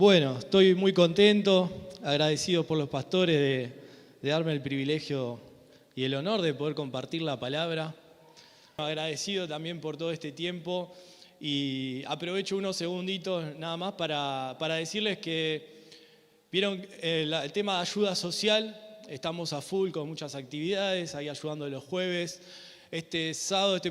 Bueno, estoy muy contento, agradecido por los pastores de darme el privilegio y el honor de poder compartir la palabra. Agradecido también por todo este tiempo y aprovecho unos segunditos nada más para decirles que vieron el tema de ayuda social. Estamos a full con muchas actividades, ahí ayudando los jueves. Este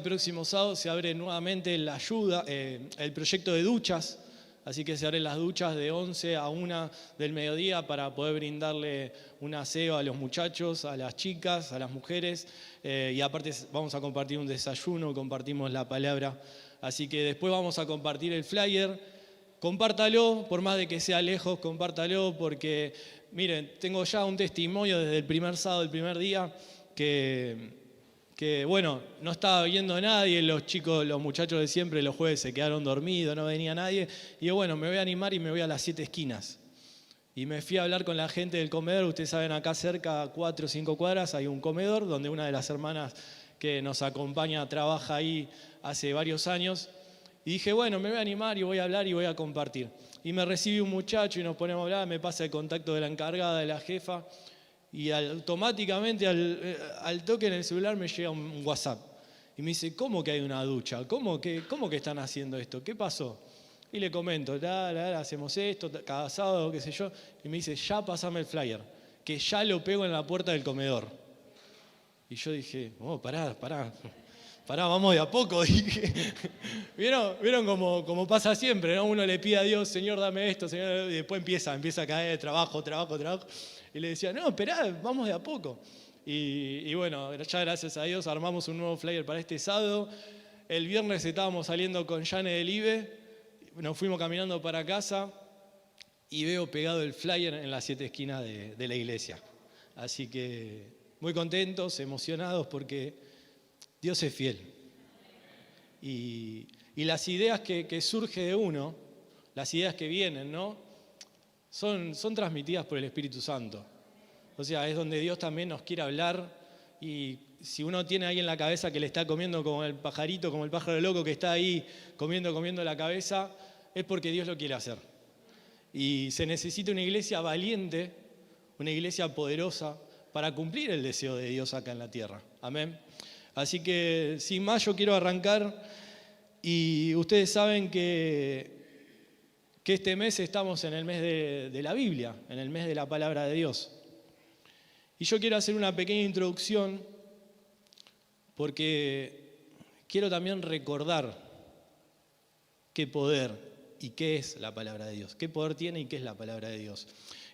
próximo sábado se abre nuevamente la ayuda, el proyecto de duchas. Así que se abren las duchas de 11 a 1 del mediodía para poder brindarle un aseo a los muchachos, a las chicas, a las mujeres. Y aparte vamos a compartir un desayuno, compartimos la palabra. Así que después vamos a compartir el flyer. Compártalo, por más de que sea lejos, compártalo porque, miren, tengo ya un testimonio desde el primer sábado, el primer día, que bueno, no estaba viendo a nadie, los muchachos de siempre los jueves se quedaron dormidos, no venía nadie. Y yo, bueno, me voy a animar y me voy a las 7 esquinas. Y me fui a hablar con la gente del comedor. Ustedes saben, acá cerca, 4 o 5 cuadras, hay un comedor donde una de las hermanas que nos acompaña trabaja ahí hace varios años. Y dije, bueno, me voy a animar y voy a hablar y voy a compartir. Y me recibe un muchacho y nos ponemos a hablar, me pasa el contacto de la encargada, de la jefa. Y automáticamente al toque en el celular me llega un WhatsApp. Y me dice, ¿cómo que hay una ducha? ¿Cómo que están haciendo esto? ¿Qué pasó? Y le comento, hacemos esto, cada sábado, qué sé yo. Y me dice, ya pasame el flyer, que ya lo pego en la puerta del comedor. Y yo dije, pará, vamos de a poco. Dije, ¿Vieron como pasa siempre, ¿no? Uno le pide a Dios, Señor, dame esto, Señor, y después empieza a caer trabajo. Y le decía, no, esperá, vamos de a poco. Y bueno, ya gracias a Dios armamos un nuevo flyer para este sábado. El viernes estábamos saliendo con Yane del IBE, nos fuimos caminando para casa y veo pegado el flyer en las 7 esquinas de la iglesia. Así que muy contentos, emocionados porque Dios es fiel. Y las ideas que surgen de uno, las ideas que vienen, ¿no? Son transmitidas por el Espíritu Santo. O sea, es donde Dios también nos quiere hablar. Y si uno tiene ahí en la cabeza que le está comiendo como el pajarito, como el pájaro loco que está ahí comiendo la cabeza, es porque Dios lo quiere hacer. Y se necesita una iglesia valiente, una iglesia poderosa para cumplir el deseo de Dios acá en la tierra. Amén. Así que sin más yo quiero arrancar. Y ustedes saben que este mes estamos en el mes de la Biblia, en el mes de la palabra de Dios. Y yo quiero hacer una pequeña introducción porque quiero también recordar qué poder y qué es la palabra de Dios, qué poder tiene y qué es la palabra de Dios.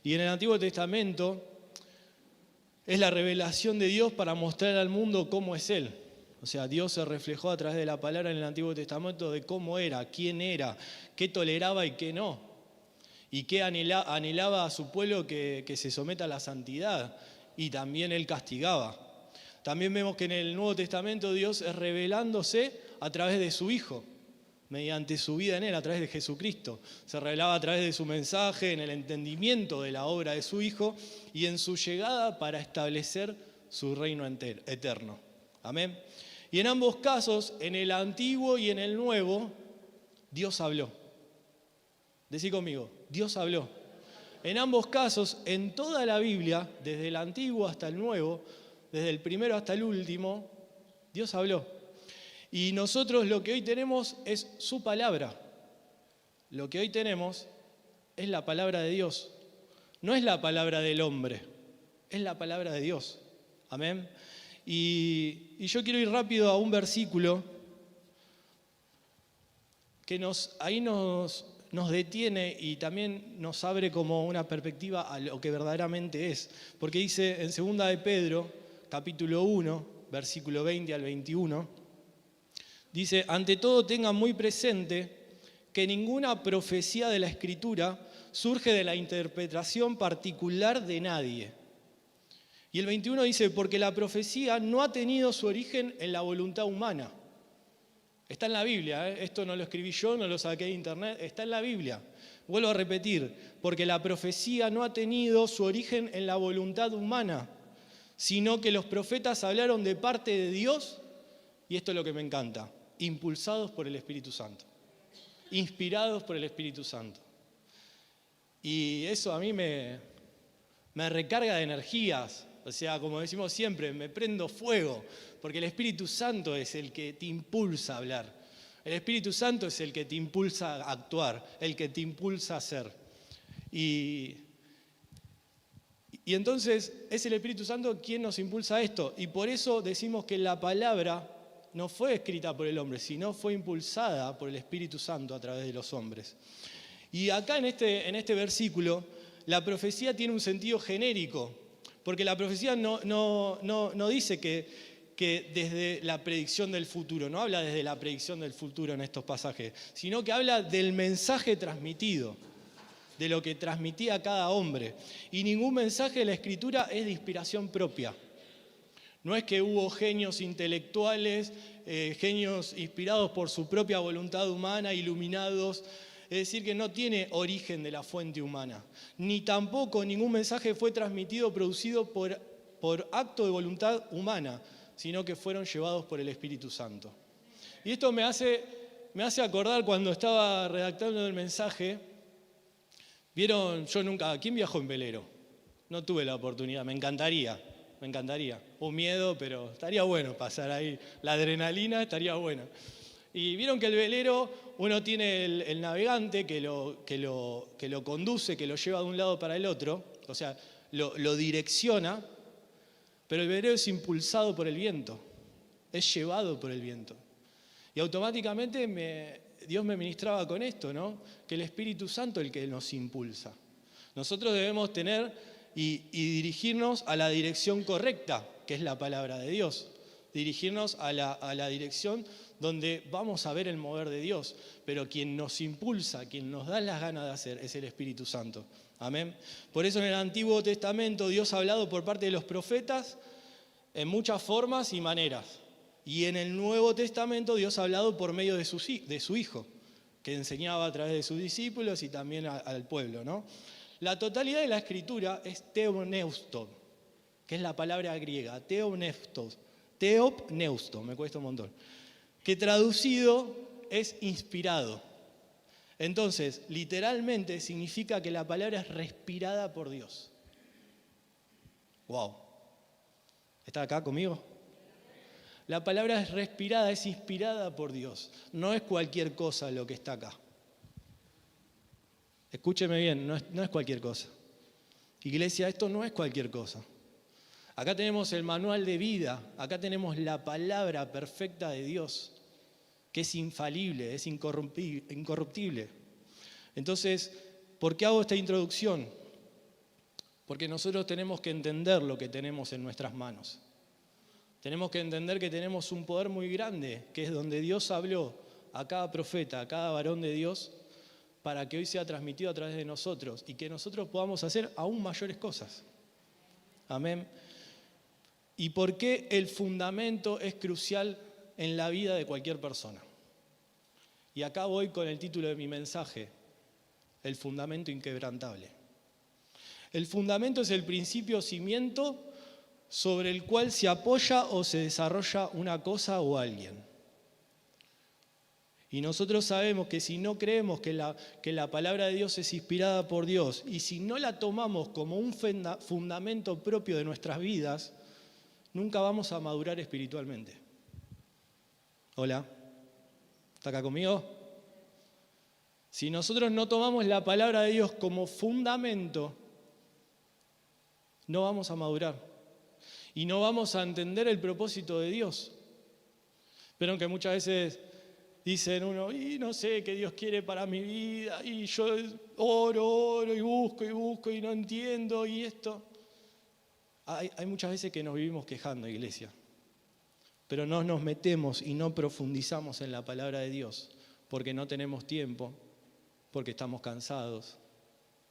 Y en el Antiguo Testamento es la revelación de Dios para mostrar al mundo cómo es Él. O sea, Dios se reflejó a través de la palabra en el Antiguo Testamento de cómo era, quién era, qué toleraba y qué no. Y qué anhelaba a su pueblo que se someta a la santidad. Y también Él castigaba. También vemos que en el Nuevo Testamento Dios es revelándose a través de su Hijo, mediante su vida en Él, a través de Jesucristo. Se revelaba a través de su mensaje, en el entendimiento de la obra de su Hijo y en su llegada para establecer su reino eterno. Amén. Y en ambos casos, en el Antiguo y en el Nuevo, Dios habló. Decí conmigo, Dios habló. En ambos casos, en toda la Biblia, desde el Antiguo hasta el Nuevo, desde el primero hasta el último, Dios habló. Y nosotros lo que hoy tenemos es su palabra. Lo que hoy tenemos es la palabra de Dios. No es la palabra del hombre, es la palabra de Dios. Amén. Y yo quiero ir rápido a un versículo que nos detiene y también nos abre como una perspectiva a lo que verdaderamente es. Porque dice en 2 de Pedro, capítulo 1, versículo 20 al 21, dice, ante todo tengan muy presente que ninguna profecía de la Escritura surge de la interpretación particular de nadie. Y el 21 dice, porque la profecía no ha tenido su origen en la voluntad humana. Está en la Biblia, esto no lo escribí yo, no lo saqué de internet, está en la Biblia. Vuelvo a repetir, porque la profecía no ha tenido su origen en la voluntad humana, sino que los profetas hablaron de parte de Dios, y esto es lo que me encanta, impulsados por el Espíritu Santo, inspirados por el Espíritu Santo. Y eso a mí me recarga de energías. O sea, como decimos siempre, me prendo fuego, porque el Espíritu Santo es el que te impulsa a hablar. El Espíritu Santo es el que te impulsa a actuar, el que te impulsa a hacer. Y entonces es el Espíritu Santo quien nos impulsa a esto. Y por eso decimos que la palabra no fue escrita por el hombre, sino fue impulsada por el Espíritu Santo a través de los hombres. Y acá en este versículo, la profecía tiene un sentido genérico, porque la profecía no dice que desde la predicción del futuro, no habla desde la predicción del futuro en estos pasajes, sino que habla del mensaje transmitido, de lo que transmitía cada hombre. Y ningún mensaje de la Escritura es de inspiración propia. No es que hubo genios intelectuales, genios inspirados por su propia voluntad humana, iluminados. Es decir, que no tiene origen de la fuente humana. Ni tampoco ningún mensaje fue transmitido, producido por acto de voluntad humana, sino que fueron llevados por el Espíritu Santo. Y esto me hace acordar cuando estaba redactando el mensaje. ¿Vieron? ¿Quién viajó en velero? No tuve la oportunidad, me encantaría. Un miedo, pero estaría bueno pasar ahí. La adrenalina estaría buena. Y vieron que el velero, uno tiene el navegante que lo conduce, que lo lleva de un lado para el otro, o sea, lo direcciona, pero el velero es impulsado por el viento, es llevado por el viento. Y automáticamente Dios me ministraba con esto, ¿no? Que el Espíritu Santo es el que nos impulsa. Nosotros debemos tener y dirigirnos a la dirección correcta, que es la palabra de Dios. Dirigirnos a la dirección donde vamos a ver el mover de Dios. Pero quien nos impulsa, quien nos da las ganas de hacer, es el Espíritu Santo. Amén. Por eso en el Antiguo Testamento Dios ha hablado por parte de los profetas en muchas formas y maneras. Y en el Nuevo Testamento Dios ha hablado por medio de su Hijo, que enseñaba a través de sus discípulos y también al pueblo, ¿no? La totalidad de la Escritura es theopneusto, que es la palabra griega, theopneusto, me cuesta un montón, que traducido es inspirado. Entonces, literalmente significa que la palabra es respirada por Dios. ¡Wow! ¿Está acá conmigo? La palabra es respirada, es inspirada por Dios. No es cualquier cosa lo que está acá. Escúcheme bien, no es cualquier cosa. Iglesia, esto no es cualquier cosa. Acá tenemos el manual de vida, acá tenemos la palabra perfecta de Dios, que es infalible, es incorruptible. Entonces, ¿por qué hago esta introducción? Porque nosotros tenemos que entender lo que tenemos en nuestras manos. Tenemos que entender que tenemos un poder muy grande, que es donde Dios habló a cada profeta, a cada varón de Dios, para que hoy sea transmitido a través de nosotros y que nosotros podamos hacer aún mayores cosas. Amén. ¿Y por qué el fundamento es crucial en la vida de cualquier persona? Y acá voy con el título de mi mensaje, el fundamento inquebrantable. El fundamento es el principio o cimiento sobre el cual se apoya o se desarrolla una cosa o alguien. Y nosotros sabemos que si no creemos que la palabra de Dios es inspirada por Dios y si no la tomamos como un fundamento propio de nuestras vidas, nunca vamos a madurar espiritualmente. Hola, ¿está acá conmigo? Si nosotros no tomamos la palabra de Dios como fundamento, no vamos a madurar y no vamos a entender el propósito de Dios. Pero aunque muchas veces dicen uno, y no sé qué Dios quiere para mi vida, y yo oro y busco y no entiendo, y esto. Hay muchas veces que nos vivimos quejando, iglesia, pero no nos metemos y no profundizamos en la palabra de Dios, porque no tenemos tiempo, porque estamos cansados,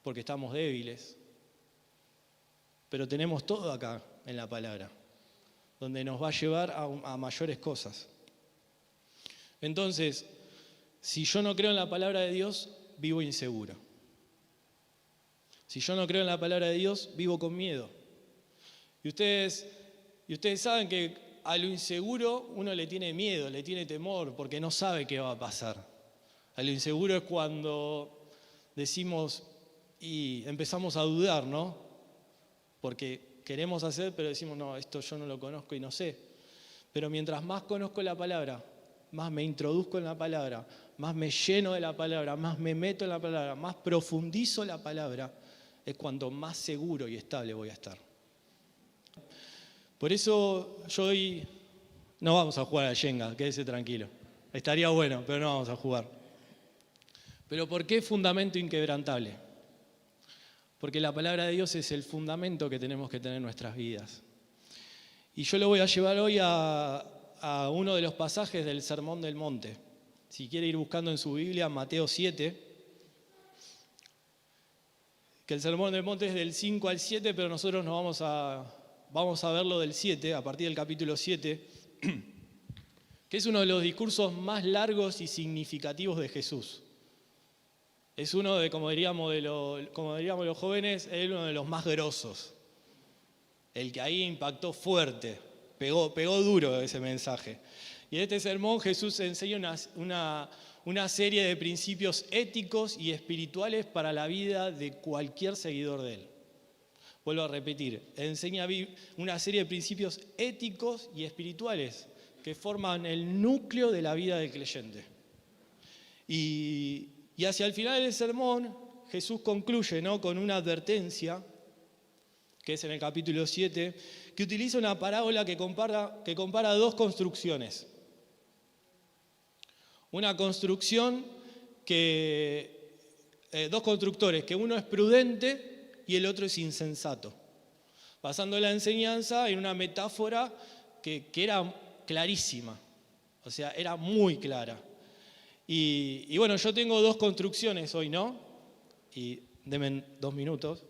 porque estamos débiles. Pero tenemos todo acá en la palabra, donde nos va a llevar a mayores cosas. Entonces, si yo no creo en la palabra de Dios, vivo inseguro. Si yo no creo en la palabra de Dios, vivo con miedo. Y ustedes saben que a lo inseguro uno le tiene miedo, le tiene temor, porque no sabe qué va a pasar. A lo inseguro es cuando decimos, y empezamos a dudar, ¿no? Porque queremos hacer, pero decimos, no, esto yo no lo conozco y no sé. Pero mientras más conozco la palabra, más me introduzco en la palabra, más me lleno de la palabra, más me meto en la palabra, más profundizo la palabra, es cuando más seguro y estable voy a estar. Por eso yo hoy no vamos a jugar al Jenga, quédese tranquilo. Estaría bueno, pero no vamos a jugar. ¿Pero por qué fundamento inquebrantable? Porque la palabra de Dios es el fundamento que tenemos que tener en nuestras vidas. Y yo lo voy a llevar hoy a uno de los pasajes del Sermón del Monte. Si quiere ir buscando en su Biblia, Mateo 7, que el Sermón del Monte es del 5 al 7, pero nosotros nos vamos a verlo del 7, a partir del capítulo 7, que es uno de los discursos más largos y significativos de Jesús. Es uno de, como diríamos los jóvenes, es uno de los más grosos. El que ahí impactó fuerte, pegó duro ese mensaje. Y en este sermón Jesús enseña una serie de principios éticos y espirituales para la vida de cualquier seguidor de él. Vuelvo a repetir, enseña una serie de principios éticos y espirituales que forman el núcleo de la vida del creyente. Y hacia el final del sermón, Jesús concluye, ¿no?, con una advertencia, que es en el capítulo 7, que utiliza una parábola que compara dos construcciones. Una construcción dos constructores, que uno es prudente y el otro es insensato. Basando la enseñanza en una metáfora que era clarísima, o sea, era muy clara. Y bueno, yo tengo dos construcciones hoy, ¿no? Y denme 2 minutos.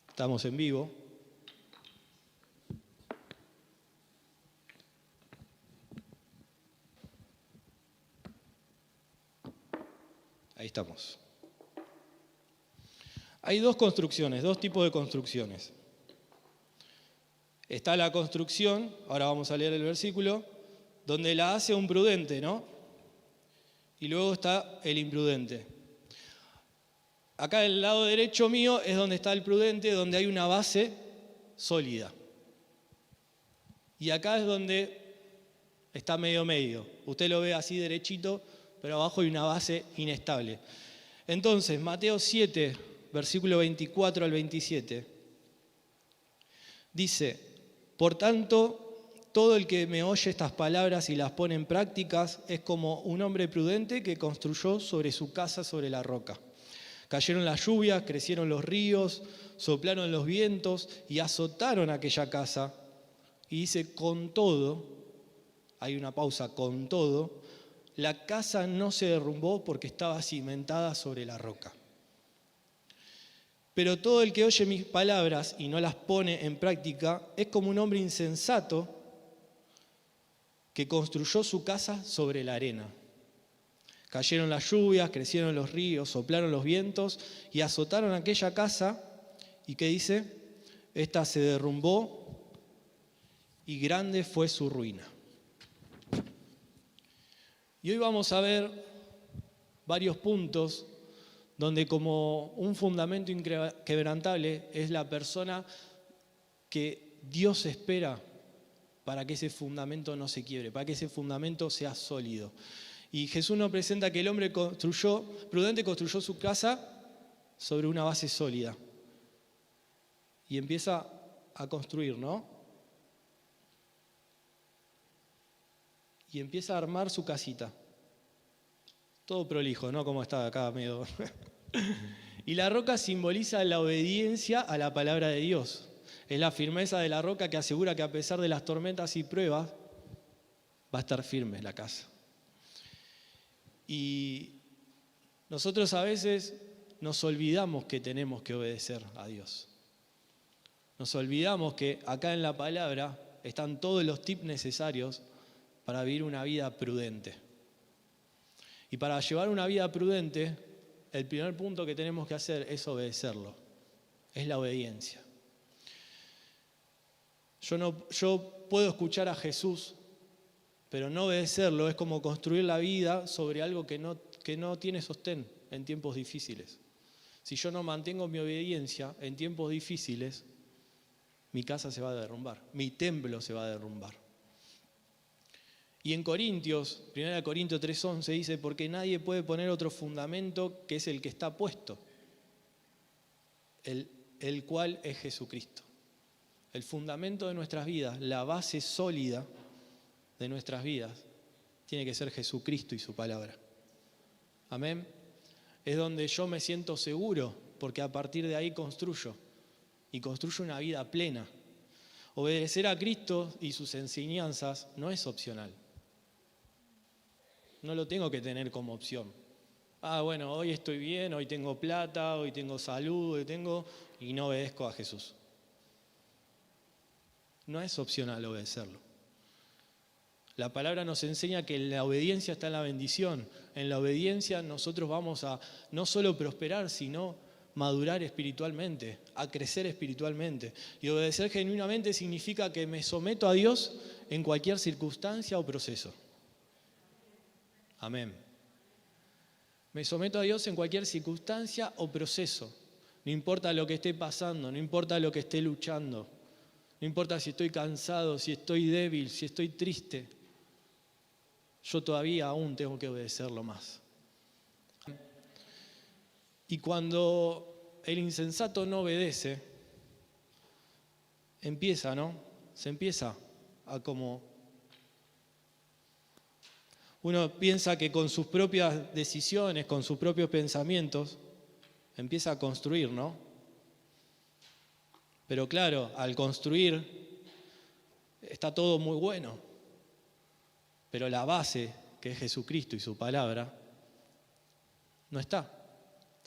Estamos en vivo. Ahí estamos. Hay dos construcciones, dos tipos de construcciones. Está la construcción, ahora vamos a leer el versículo, donde la hace un prudente, ¿no? Y luego está el imprudente. Acá del lado derecho mío es donde está el prudente, donde hay una base sólida. Y acá es donde está medio. Usted lo ve así derechito, pero abajo hay una base inestable. Entonces, Mateo 7, versículo 24 al 27, dice: por tanto, todo el que me oye estas palabras y las pone en prácticas es como un hombre prudente que construyó sobre su casa sobre la roca. Cayeron las lluvias, crecieron los ríos, soplaron los vientos y azotaron aquella casa. Y dice, con todo, hay una pausa, con todo, la casa no se derrumbó porque estaba cimentada sobre la roca. Pero todo el que oye mis palabras y no las pone en práctica es como un hombre insensato que construyó su casa sobre la arena. Cayeron las lluvias, crecieron los ríos, soplaron los vientos y azotaron aquella casa. ¿Y qué dice? Esta se derrumbó y grande fue su ruina. Y hoy vamos a ver varios puntos donde como un fundamento inquebrantable es la persona que Dios espera para que ese fundamento no se quiebre, para que ese fundamento sea sólido. Y Jesús nos presenta que el hombre prudente construyó su casa sobre una base sólida. Y empieza a construir, ¿no? Y empieza a armar su casita. Todo prolijo, ¿no? Como está acá medio. Y la roca simboliza la obediencia a la palabra de Dios. Es la firmeza de la roca que asegura que a pesar de las tormentas y pruebas, va a estar firme la casa. Y nosotros a veces nos olvidamos que tenemos que obedecer a Dios. Nos olvidamos que acá en la palabra están todos los tips necesarios para vivir una vida prudente. Y para llevar una vida prudente, el primer punto que tenemos que hacer es obedecerlo. Es la obediencia. Yo puedo escuchar a Jesús, pero no obedecerlo es como construir la vida sobre algo que no tiene sostén en tiempos difíciles. Si yo no mantengo mi obediencia en tiempos difíciles, mi casa se va a derrumbar, mi templo se va a derrumbar. Y en Corintios, 1 Corintios 3:11 dice, porque nadie puede poner otro fundamento que es el que está puesto, el cual es Jesucristo. El fundamento de nuestras vidas, la base sólida de nuestras vidas, tiene que ser Jesucristo y su palabra. Amén. Es donde yo me siento seguro, porque a partir de ahí construyo una vida plena. Obedecer a Cristo y sus enseñanzas no es opcional. No lo tengo que tener como opción. Bueno, hoy estoy bien, hoy tengo plata, hoy tengo salud, y no obedezco a Jesús. No es opcional obedecerlo. La palabra nos enseña que la obediencia está en la bendición. En la obediencia nosotros vamos a no solo prosperar, sino madurar espiritualmente, a crecer espiritualmente. Y obedecer genuinamente significa que me someto a Dios en cualquier circunstancia o proceso. Amén. Me someto a Dios en cualquier circunstancia o proceso. No importa lo que esté pasando, no importa lo que esté luchando. No importa si estoy cansado, si estoy débil, si estoy triste. Yo todavía aún tengo que obedecerlo más. Y cuando el insensato no obedece, se empieza a como... Uno piensa que con sus propias decisiones, con sus propios pensamientos, empieza a construir, ¿no? Pero claro, al construir está todo muy bueno, pero la base, que es Jesucristo y su palabra, no está.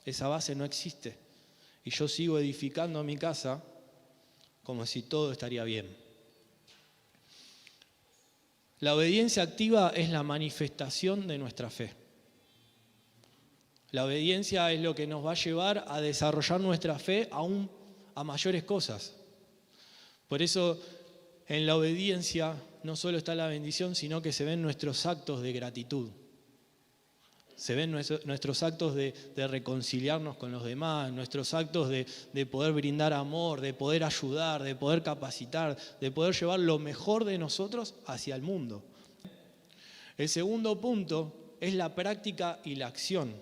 Esa base no existe. Y yo sigo edificando mi casa como si todo estaría bien. La obediencia activa es la manifestación de nuestra fe. La obediencia es lo que nos va a llevar a desarrollar nuestra fe aún a mayores cosas. Por eso en la obediencia no solo está la bendición, sino que se ven nuestros actos de gratitud. Se ven nuestros actos de reconciliarnos con los demás, nuestros actos de poder brindar amor, de poder ayudar, de poder capacitar, de poder llevar lo mejor de nosotros hacia el mundo. El segundo punto es la práctica y la acción.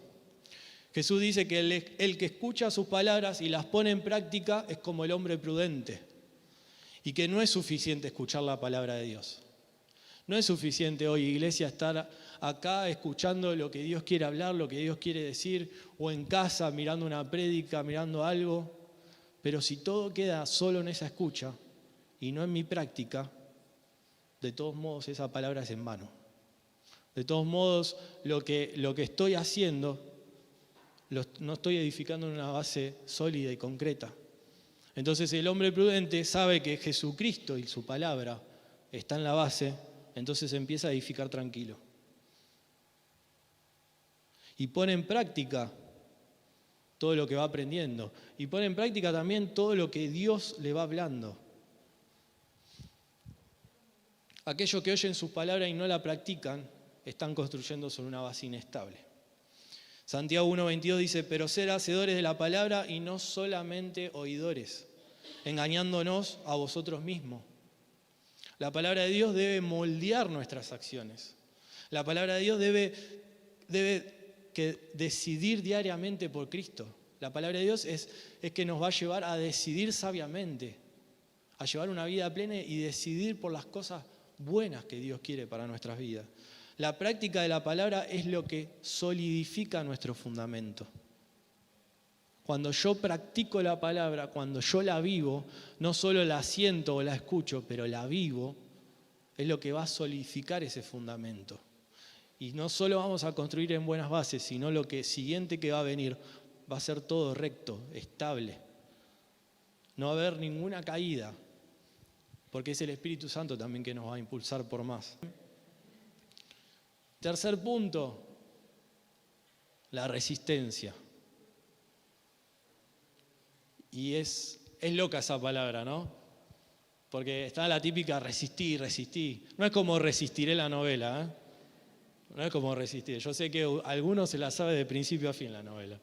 Jesús dice que el que escucha sus palabras y las pone en práctica es como el hombre prudente. Y que no es suficiente escuchar la palabra de Dios. No es suficiente hoy, iglesia, estar acá escuchando lo que Dios quiere hablar, lo que Dios quiere decir, o en casa mirando una prédica, mirando algo. Pero si todo queda solo en esa escucha y no en mi práctica, de todos modos esa palabra es en vano. De todos modos, lo que estoy haciendo, no estoy edificando en una base sólida y concreta. Entonces el hombre prudente sabe que Jesucristo y su palabra está en la base, entonces empieza a edificar tranquilo. Y pone en práctica todo lo que va aprendiendo. Y pone en práctica también todo lo que Dios le va hablando. Aquellos que oyen sus palabras y no la practican, están construyendo sobre una base inestable. Santiago 1:22 dice, pero ser hacedores de la palabra y no solamente oidores, engañándonos a vosotros mismos. La palabra de Dios debe moldear nuestras acciones. La palabra de Dios debe decidir diariamente por Cristo. La palabra de Dios es que nos va a llevar a decidir sabiamente, a llevar una vida plena y decidir por las cosas buenas que Dios quiere para nuestras vidas. La práctica de la palabra es lo que solidifica nuestro fundamento. Cuando yo practico la palabra, cuando yo la vivo, no solo la siento o la escucho, pero la vivo, es lo que va a solidificar ese fundamento. Y no solo vamos a construir en buenas bases, sino lo que siguiente que va a venir va a ser todo recto, estable. No va a haber ninguna caída, porque es el Espíritu Santo también que nos va a impulsar por más. Tercer punto, la resistencia. Y es loca esa palabra, ¿no? Porque está la típica resistí, resistí. No es como Resistiré la novela, ¿eh? No es como Resistir. Yo sé que algunos se la sabe de principio a fin la novela.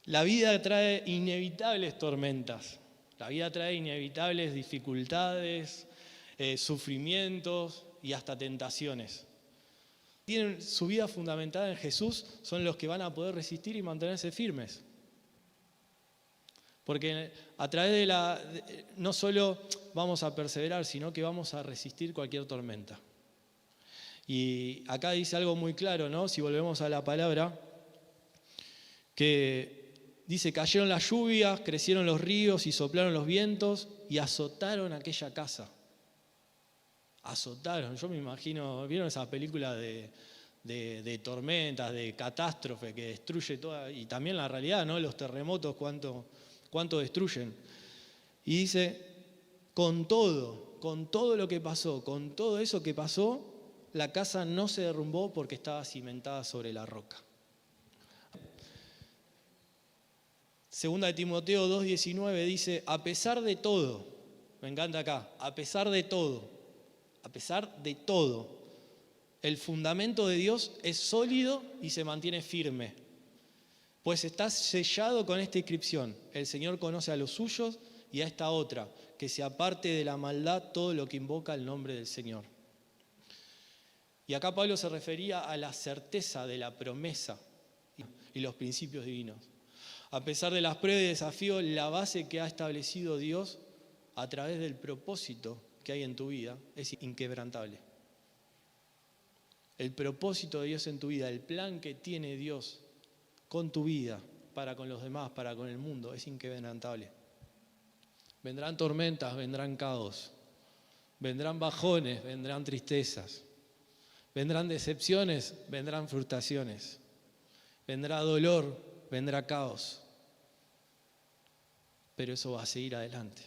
La vida trae inevitables tormentas. La vida trae inevitables dificultades, sufrimientos y hasta tentaciones. Tienen su vida fundamentada en Jesús, son los que van a poder resistir y mantenerse firmes. Porque a través de no solo vamos a perseverar, sino que vamos a resistir cualquier tormenta. Y acá dice algo muy claro, ¿no? Si volvemos a la palabra, que dice, cayeron las lluvias, crecieron los ríos y soplaron los vientos y azotaron aquella casa. Azotaron, yo me imagino, ¿vieron esas películas de tormentas, de catástrofe que destruye toda, y también la realidad, ¿no? Los terremotos, cuánto destruyen. Y dice, con todo lo que pasó, con todo eso que pasó, la casa no se derrumbó porque estaba cimentada sobre la roca. Segunda de Timoteo 2:19 dice, a pesar de todo, me encanta acá, a pesar de todo, el fundamento de Dios es sólido y se mantiene firme. Pues está sellado con esta inscripción, el Señor conoce a los suyos, y a esta otra, que se aparte de la maldad todo lo que invoca el nombre del Señor. Y acá Pablo se refería a la certeza de la promesa y los principios divinos. A pesar de las pruebas y desafíos, la base que ha establecido Dios a través del propósito que hay en tu vida es inquebrantable. El propósito de Dios en tu vida, el plan que tiene Dios con tu vida, para con los demás, para con el mundo, es inquebrantable. Vendrán tormentas, vendrán caos, vendrán bajones, vendrán tristezas, vendrán decepciones, vendrán frustraciones, vendrá dolor, vendrá caos. Pero eso va a seguir adelante,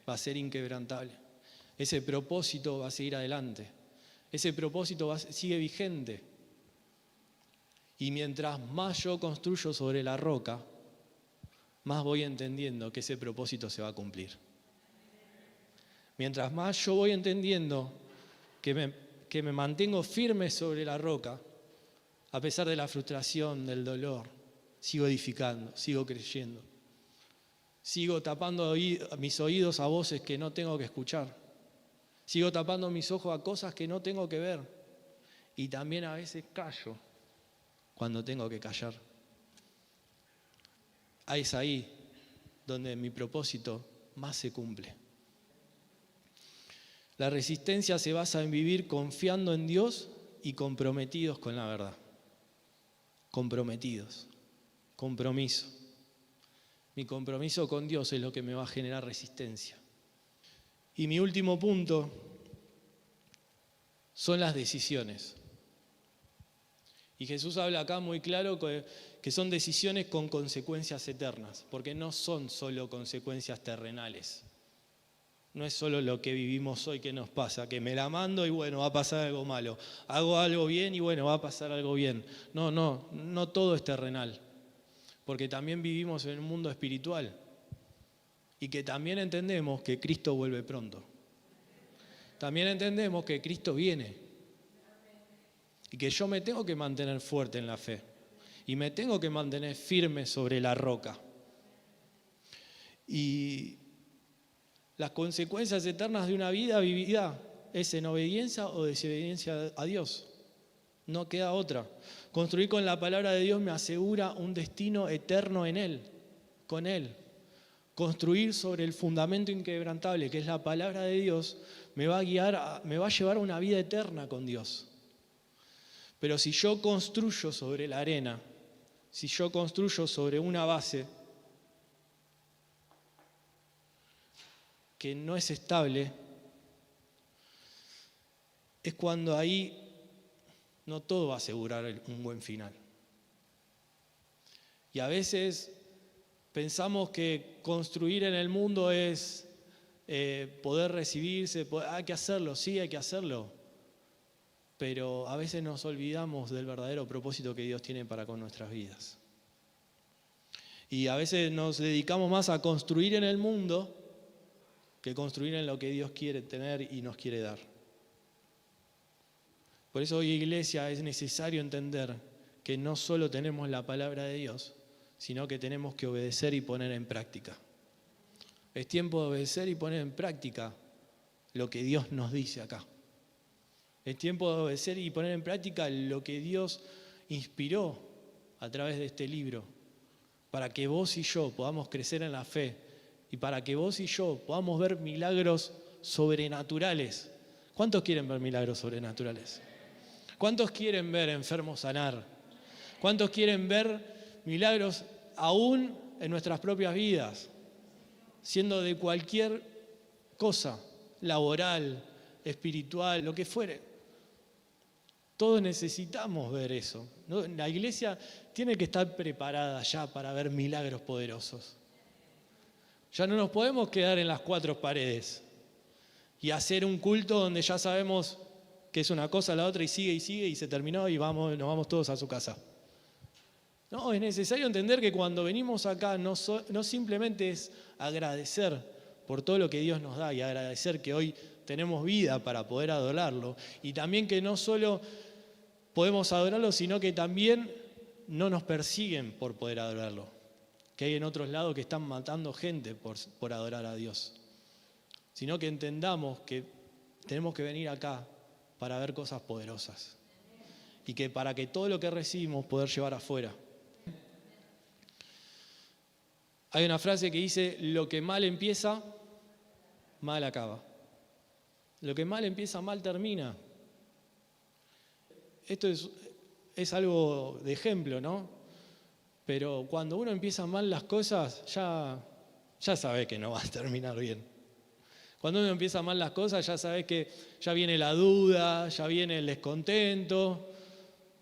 va a ser inquebrantable. Ese propósito va a seguir adelante, ese propósito sigue vigente. Y mientras más yo construyo sobre la roca, más voy entendiendo que ese propósito se va a cumplir. Mientras más yo voy entendiendo que me mantengo firme sobre la roca, a pesar de la frustración, del dolor, sigo edificando, sigo creyendo. Sigo tapando mis oídos a voces que no tengo que escuchar. Sigo tapando mis ojos a cosas que no tengo que ver. Y también a veces callo cuando tengo que callar. Es ahí donde mi propósito más se cumple. La resistencia se basa en vivir confiando en Dios y comprometidos con la verdad. Comprometidos. Compromiso. Mi compromiso con Dios es lo que me va a generar resistencia. Y mi último punto son las decisiones. Y Jesús habla acá muy claro que son decisiones con consecuencias eternas, porque no son solo consecuencias terrenales. No es solo lo que vivimos hoy que nos pasa, que me la mando y bueno, va a pasar algo malo. Hago algo bien y bueno, va a pasar algo bien. No todo es terrenal, porque también vivimos en un mundo espiritual y que también entendemos que Cristo vuelve pronto. También entendemos que Cristo viene. Y que yo me tengo que mantener fuerte en la fe. Y me tengo que mantener firme sobre la roca. Y las consecuencias eternas de una vida vivida es en obediencia o desobediencia a Dios. No queda otra. Construir con la palabra de Dios me asegura un destino eterno en Él, con Él. Construir sobre el fundamento inquebrantable que es la palabra de Dios me va a guiar, me va a llevar a una vida eterna con Dios. Pero si yo construyo sobre la arena, si yo construyo sobre una base que no es estable, es cuando ahí no todo va a asegurar un buen final. Y a veces pensamos que construir en el mundo es poder recibirse, hay que hacerlo, sí hay que hacerlo. Pero a veces nos olvidamos del verdadero propósito que Dios tiene para con nuestras vidas. Y a veces nos dedicamos más a construir en el mundo que construir en lo que Dios quiere tener y nos quiere dar. Por eso hoy, iglesia, es necesario entender que no solo tenemos la palabra de Dios, sino que tenemos que obedecer y poner en práctica. Es tiempo de obedecer y poner en práctica lo que Dios nos dice acá. Es tiempo de obedecer y poner en práctica lo que Dios inspiró a través de este libro, para que vos y yo podamos crecer en la fe y para que vos y yo podamos ver milagros sobrenaturales. ¿Cuántos quieren ver milagros sobrenaturales? ¿Cuántos quieren ver enfermos sanar? ¿Cuántos quieren ver milagros aún en nuestras propias vidas, siendo de cualquier cosa, laboral, espiritual, lo que fuere? Todos necesitamos ver eso, ¿no? La iglesia tiene que estar preparada ya para ver milagros poderosos. Ya no nos podemos quedar en las cuatro paredes y hacer un culto donde ya sabemos que es una cosa, la otra, y sigue y se terminó y nos vamos todos a su casa. No, es necesario entender que cuando venimos acá no simplemente es agradecer por todo lo que Dios nos da y agradecer que hoy tenemos vida para poder adorarlo, y también que no solo podemos adorarlo, sino que también no nos persiguen por poder adorarlo, que hay en otros lados que están matando gente por adorar a Dios, sino que entendamos que tenemos que venir acá para ver cosas poderosas y que para que todo lo que recibimos poder llevar afuera. Hay una frase que dice: lo que mal empieza, mal acaba. Lo que mal empieza, mal termina. Esto es algo de ejemplo, ¿no? Pero cuando uno empieza mal las cosas, ya sabe que no va a terminar bien. Cuando uno empieza mal las cosas, ya sabes que ya viene la duda, ya viene el descontento,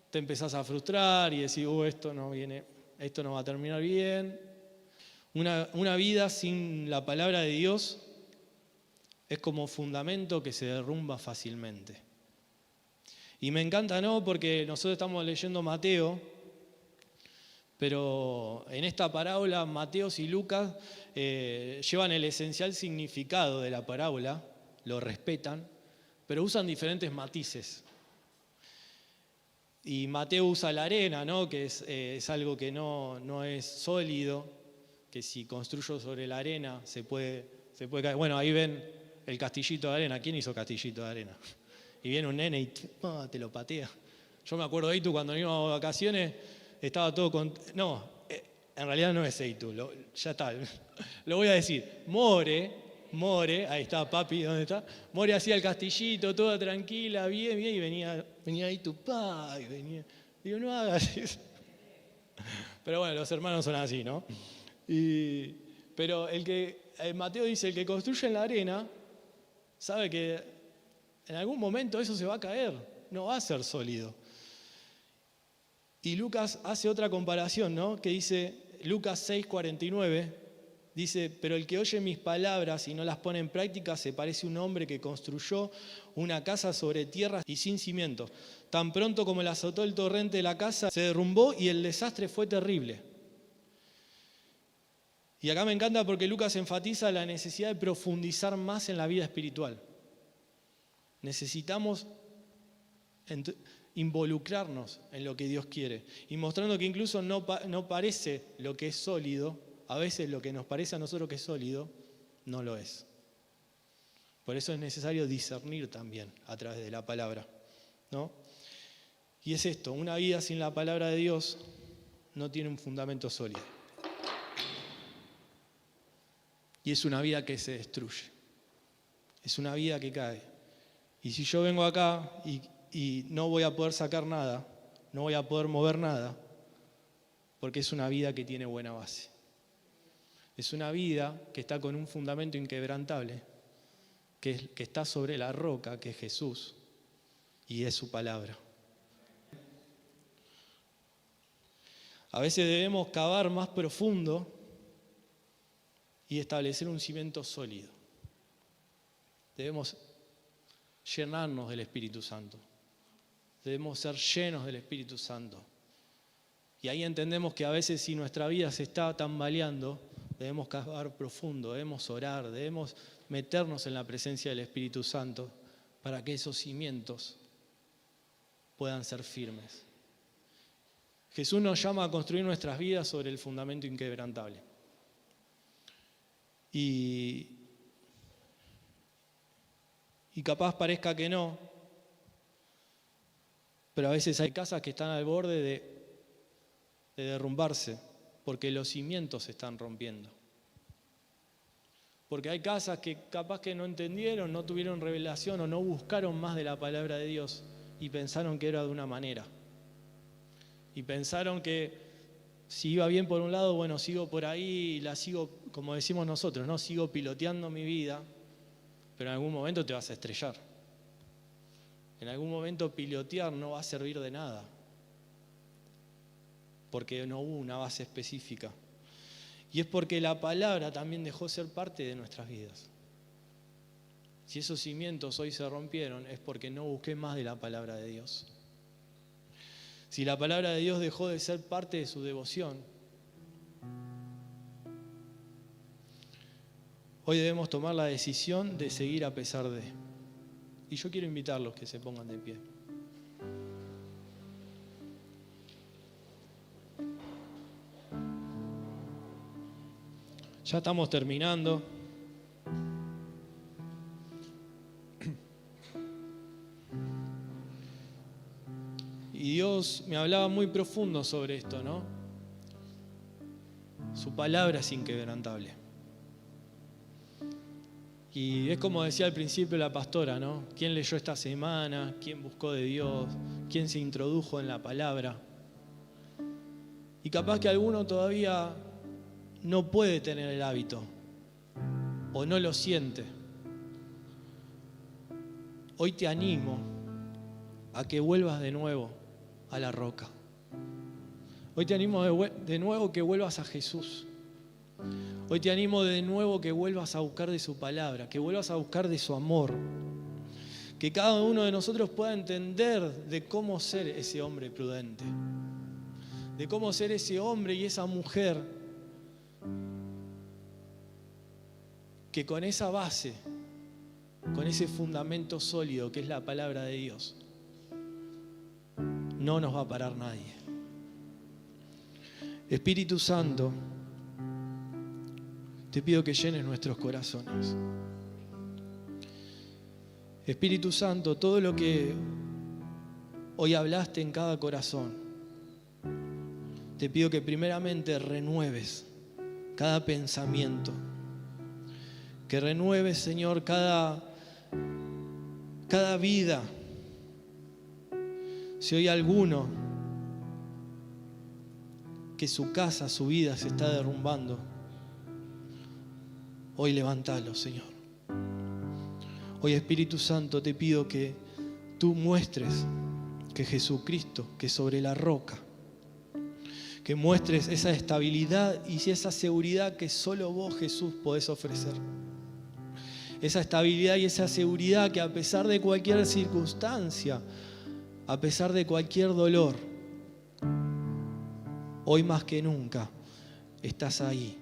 te empezás a frustrar y decís, esto no va a terminar bien. Una vida sin la palabra de Dios es como fundamento que se derrumba fácilmente. Y me encanta, ¿no? Porque nosotros estamos leyendo Mateo, pero en esta parábola Mateo y Lucas llevan el esencial significado de la parábola, lo respetan, pero usan diferentes matices. Y Mateo usa la arena, ¿no? Que es algo que no es sólido, que si construyo sobre la arena se puede caer. Bueno, ahí ven el castillito de arena. ¿Quién hizo castillito de arena? Y viene un nene y te lo patea. Yo me acuerdo de Eitu cuando íbamos de vacaciones, estaba todo con... No, en realidad no es Eitu, ya está, lo voy a decir. More, ahí está papi, ¿dónde está? More hacía el castillito, toda tranquila, bien, y venía Eitu, y venía. Digo, no hagas eso. Pero bueno, los hermanos son así, ¿no? Pero Mateo dice, el que construye en la arena, sabe que en algún momento eso se va a caer, no va a ser sólido. Y Lucas hace otra comparación, ¿no? Que dice, Lucas 6:49, dice, pero el que oye mis palabras y no las pone en práctica se parece a un hombre que construyó una casa sobre tierra y sin cimientos. Tan pronto como le azotó el torrente de la casa, se derrumbó y el desastre fue terrible. Y acá me encanta porque Lucas enfatiza la necesidad de profundizar más en la vida espiritual. Necesitamos involucrarnos en lo que Dios quiere y mostrando que incluso no parece lo que es sólido, a veces lo que nos parece a nosotros que es sólido, no lo es. Por eso es necesario discernir también a través de la palabra, ¿no? Y es esto, una vida sin la palabra de Dios no tiene un fundamento sólido. Y es una vida que se destruye, es una vida que cae. Y si yo vengo acá y no voy a poder sacar nada, no voy a poder mover nada, porque es una vida que tiene buena base. Es una vida que está con un fundamento inquebrantable, que está sobre la roca, que es Jesús, y es su palabra. A veces debemos cavar más profundo y establecer un cimiento sólido. Debemos llenarnos del Espíritu Santo. Debemos ser llenos del Espíritu Santo. Y ahí entendemos que a veces si nuestra vida se está tambaleando, debemos cavar profundo, debemos orar, debemos meternos en la presencia del Espíritu Santo para que esos cimientos puedan ser firmes. Jesús nos llama a construir nuestras vidas sobre el fundamento inquebrantable. Y capaz parezca que no, pero a veces hay casas que están al borde de derrumbarse porque los cimientos se están rompiendo. Porque hay casas que capaz que no entendieron, no tuvieron revelación o no buscaron más de la palabra de Dios y pensaron que era de una manera. Y pensaron que si iba bien por un lado, bueno, sigo por ahí y la sigo, como decimos nosotros, ¿no? Sigo piloteando mi vida, pero en algún momento te vas a estrellar. En algún momento pilotear no va a servir de nada, porque no hubo una base específica. Y es porque la palabra también dejó de ser parte de nuestras vidas. Si esos cimientos hoy se rompieron, es porque no busqué más de la palabra de Dios. Si la palabra de Dios dejó de ser parte de su devoción, hoy debemos tomar la decisión de seguir a pesar de. Y yo quiero invitarlos que se pongan de pie. Ya estamos terminando. Y Dios me hablaba muy profundo sobre esto, ¿no? Su palabra es inquebrantable. Y es como decía al principio la pastora, ¿no? ¿Quién leyó esta semana? ¿Quién buscó de Dios? ¿Quién se introdujo en la palabra? Y capaz que alguno todavía no puede tener el hábito o no lo siente. Hoy te animo a que vuelvas de nuevo a la roca. Hoy te animo de nuevo que vuelvas a Jesús. Hoy te animo de nuevo que vuelvas a buscar de su palabra, que vuelvas a buscar de su amor. Que cada uno de nosotros pueda entender de cómo ser ese hombre prudente, de cómo ser ese hombre y esa mujer que con esa base, con ese fundamento sólido que es la palabra de Dios, no nos va a parar nadie. Espíritu Santo, te pido que llenes nuestros corazones. Espíritu Santo, todo lo que hoy hablaste en cada corazón, te pido que primeramente renueves cada pensamiento, que renueves, Señor, cada vida. Si hay alguno que su casa, su vida se está derrumbando, hoy levántalo, Señor. Hoy, Espíritu Santo, te pido que tú muestres que Jesucristo, que sobre la roca, que muestres esa estabilidad y esa seguridad que solo vos, Jesús, podés ofrecer. Esa estabilidad y esa seguridad que a pesar de cualquier circunstancia, a pesar de cualquier dolor, hoy más que nunca estás ahí